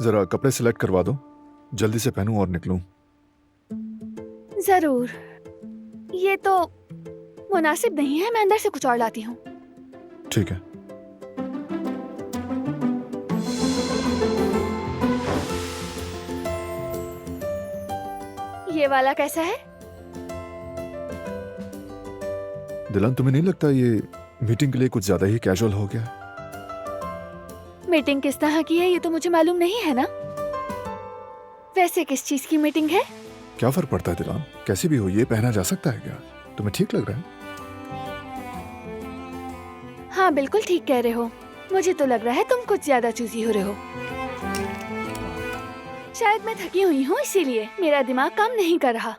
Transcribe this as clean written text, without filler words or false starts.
जरा कपड़े सिलेक्ट करवा दो, जल्दी से पहनूं और निकलूं। जरूर। ये तो मुनासिब नहीं है, मैं अंदर से कुछ और लाती हूँ। ठीक है। ये वाला कैसा है? दिलान, तुम्हें नहीं लगता ये मीटिंग के लिए कुछ ज्यादा ही कैजुअल हो गया? मीटिंग किस तरह की है ये तो मुझे मालूम नहीं है ना। वैसे किस चीज की मीटिंग है? क्या फर्क पड़ता है दिलान, कैसी भी हो ये पहना जा सकता है क्या? तुम्हें ठीक लग रहा है? हाँ बिल्कुल ठीक कह रहे हो। मुझे तो लग रहा है तुम कुछ ज्यादा चूजी हो रहे हो। शायद मैं थकी हुई हूँ इसीलिए मेरा दिमाग काम नहीं कर रहा।